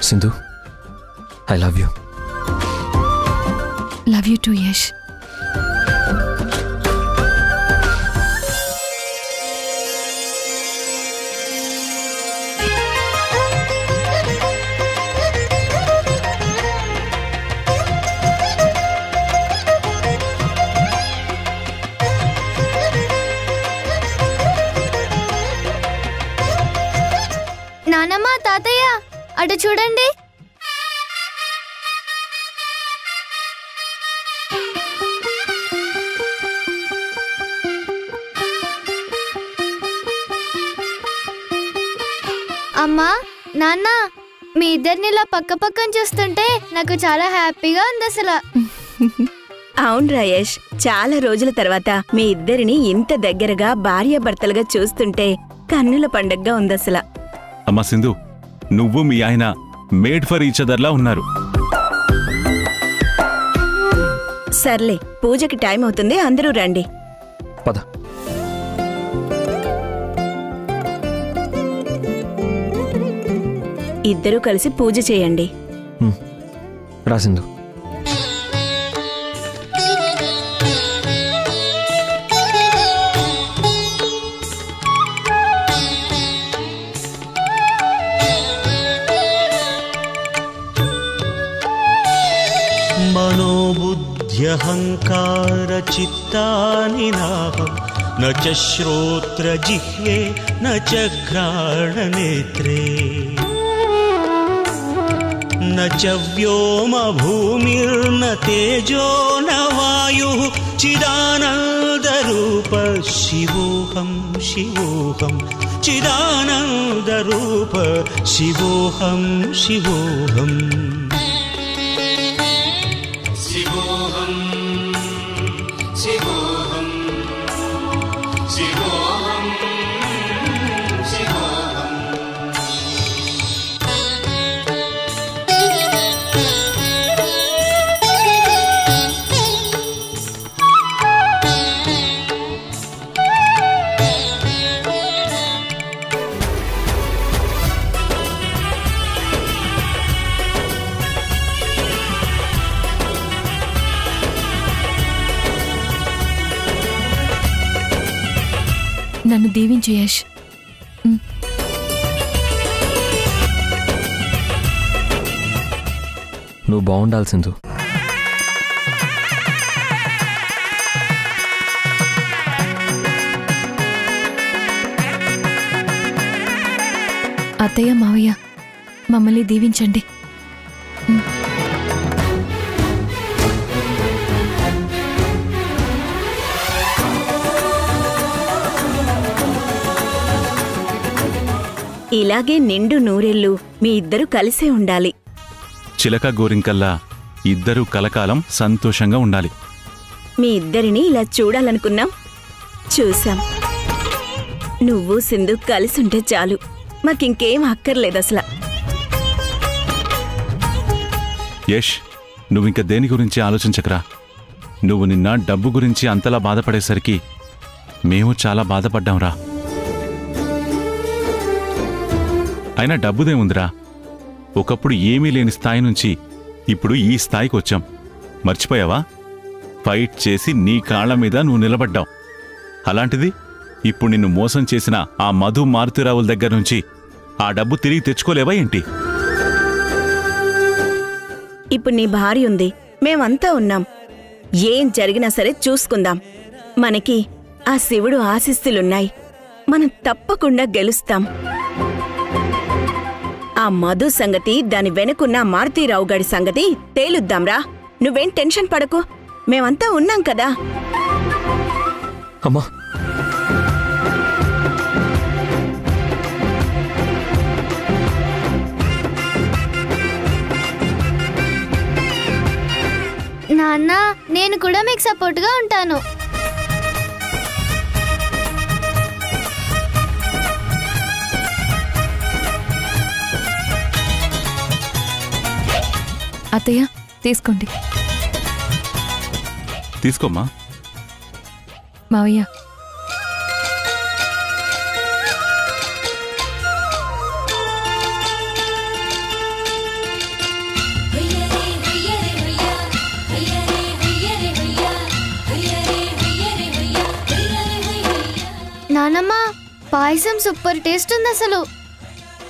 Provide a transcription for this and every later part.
Sindhu, I love you. Love you too, Yash. నానమ్మ, తాతయ్య అటు చూడండి. అమ్మా, నాన్న, మీ ఇద్దరిని ఇలా పక్క పక్కన చూస్తుంటే నాకు చాలా హ్యాపీగా ఉంది అసలు. అవును రాయేష్, చాలా రోజుల తర్వాత మీ ఇద్దరిని ఇంత దగ్గరగా భార్యాభర్తలుగా చూస్తుంటే కన్నుల పండగగా ఉందసల. అమ్మా సింధు, నువ్వు మీ ఆయన మేడ్ ఫర్ ఈచ్ అదర్లా ఉన్నారు. సర్లే, పూజకి టైం అవుతుంది, అందరూ రండి. పద. ఇద్దరూ కలిసి పూజ చేయండి. రా సింధు. मनोबुद्ध्यहंकार चित्तानि नाहं न च श्रोत्र जिह्वे न च घ्राणनेत्रे न च व्योम भूमिर्न तेजो न वायुः चिदानन्दरूप शिवोऽहं शिवोऽहं चिदानन्दरूप शिवोऽहं शिवोऽहम् నన్ను దీవించు యష్. నువ్వు బాగుండాలి సింధు. అత్తయ్య, మావయ్య, మమ్మల్ని దీవించండి. ఇలాగే నిండు నూరేళ్లు మీ ఇద్దరు కలిసే ఉండాలి. చిలక గోరింకల్లా ఇద్దరూ కలకాలం సంతోషంగా ఉండాలి. మీ ఇద్దరిని ఇలా చూడాలనుకున్నాం, చూసాం. నువ్వు సింధు కలిసుంటే చాలు, మాకింకేం అక్కర్లేదసల. యష్, నువ్వింక దేని గురించి ఆలోచించకరా. నువ్వు నిన్న డబ్బు గురించి అంతలా బాధపడేసరికి మేము చాలా బాధపడ్డాంరా. అయినా డబ్బుదేముందిరా, ఒకప్పుడు ఏమీ లేని స్థాయి నుంచి ఇప్పుడు ఈ స్థాయికి వచ్చాం. మర్చిపోయావా? ఫైట్ చేసి నీ కాళ్ల మీద నువ్వు నిలబడ్డావు. అలాంటిది ఇప్పుడు నిన్ను మోసం చేసిన ఆ మధు మారుతిరావుల దగ్గర నుంచి ఆ డబ్బు తిరిగి తెచ్చుకోలేవా ఏంటి? ఇప్పుడు నీ భార్య ఉంది, మేమంతా ఉన్నాం. ఏం జరిగినా సరే చూసుకుందాం. మనకి ఆ శివుడు ఆశీస్సులున్నాయి, మనం తప్పకుండా గెలుస్తాం. ఆ మధు సంగతి, దాని వెనుకున్న మారుతీరావు గాడి సంగతి తేలుద్దాంరా. నువ్వేం టెన్షన్ పడకు, మేమంతా ఉన్నాం కదా. అమ్మా, నాన్న, నేను కూడా మీకు సపోర్ట్గా ఉంటాను. అత్తయ్య తీసుకోండి. తీసుకోమ్మా. మావయ్య నానమ్మ పాయసం సూపర్ టేస్ట్ ఉంది అసలు.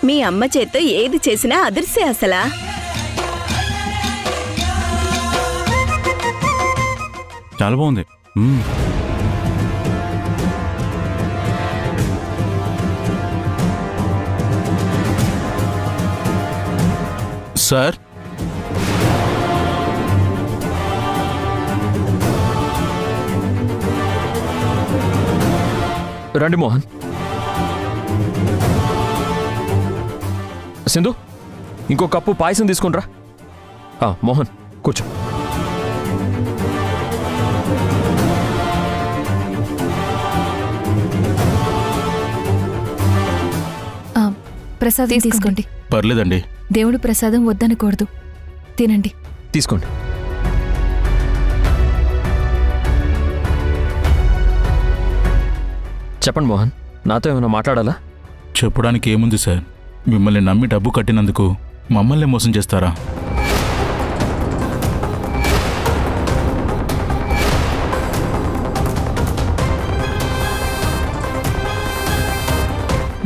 మీ అమ్మ చేత్తో ఏది చేసినా అదిర్సే అసలా. చాలా బాగుంది. సార్, రండి మోహన్. సింధు, ఇంకో కప్పు పాయసం తీసుకుంట్రా. మోహన్ కూర్చో. ప్రసాదం తీసుకోండి. పర్లేదండి. దేవుడు ప్రసాదం వద్దనకూడదు, తినండి. తీసుకోండి. చెప్పండి మోహన్, నాతో ఏమైనా మాట్లాడాలా? చెప్పడానికి ఏముంది సార్, మిమ్మల్ని నమ్మి డబ్బు కట్టినందుకు మమ్మల్ని మోసం చేస్తారా?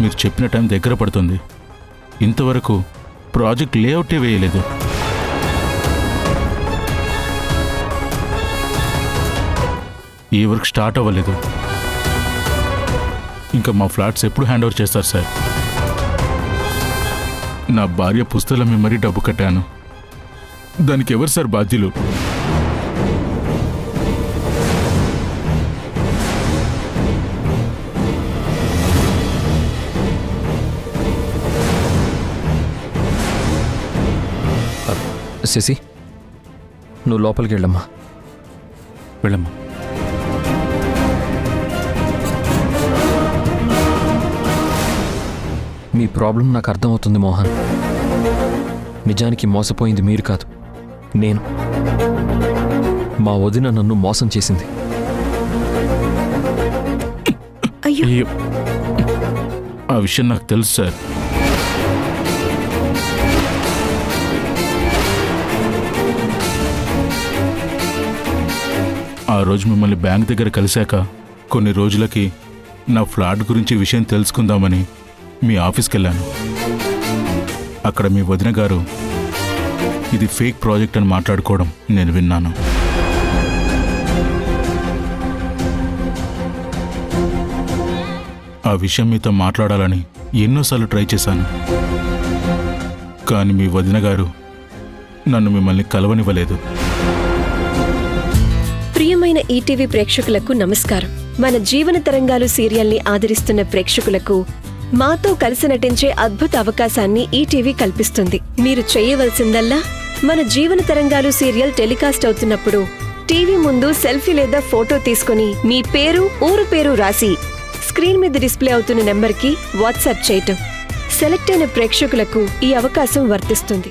మీరు చెప్పిన టైం దగ్గర పడుతుంది. ఇంతవరకు ప్రాజెక్ట్ లేఅవుటే వేయలేదు. ఈ వర్క్ స్టార్ట్ అవ్వలేదు. ఇంకా మా ఫ్లాట్స్ ఎప్పుడు హ్యాండ్ ఓవర్ చేస్తారు సార్? నా భార్య పుస్తకాల మరీ డబ్బు కట్టాను. దానికి ఎవరు సార్ బాధ్యులు? శశి, నువ్వు లోపలికి వెళ్ళమ్మా. వెళ్ళమ్మా. మీ ప్రాబ్లం నాకు అర్థమవుతుంది మోహన్. నిజానికి మోసపోయింది మీరు కాదు, నేను. మా వదిన నన్ను మోసం చేసింది. అయ్యో, ఆ విషయం నాకు తెలుసు సార్. ఆ రోజు మిమ్మల్ని బ్యాంక్ దగ్గర కలిశాక కొన్ని రోజులకి నా ఫ్లాట్ గురించి విషయం తెలుసుకుందామని మీ ఆఫీస్కి వెళ్ళాను. అక్కడ మీ వదిన గారు ఇది ఫేక్ ప్రాజెక్ట్ అని మాట్లాడుకోవడం నేను విన్నాను. ఆ విషయం మీతో మాట్లాడాలని ఎన్నోసార్లు ట్రై చేశాను. కానీ మీ వదిన గారు నన్ను మిమ్మల్ని కలవనివ్వలేదు. ప్రియమైన ఈటీవీ ప్రేక్షకులకు నమస్కారం. మన జీవన తరంగాలు సీరియల్ని ఆదరిస్తున్న ప్రేక్షకులకు మాతో కలిసి నటించే అద్భుత అవకాశాన్ని ఈటీవీ కల్పిస్తుంది. మీరు చేయవలసిందల్లా మన జీవన తరంగాలు సీరియల్ టెలికాస్ట్ అవుతున్నప్పుడు టీవీ ముందు సెల్ఫీ లేదా ఫోటో తీసుకుని మీ పేరు, ఊరు పేరు రాసి స్క్రీన్ మీద డిస్ప్లే అవుతున్న నెంబర్కి వాట్సాప్ చేయటం. సెలెక్ట్ అయిన ప్రేక్షకులకు ఈ అవకాశం వర్తిస్తుంది.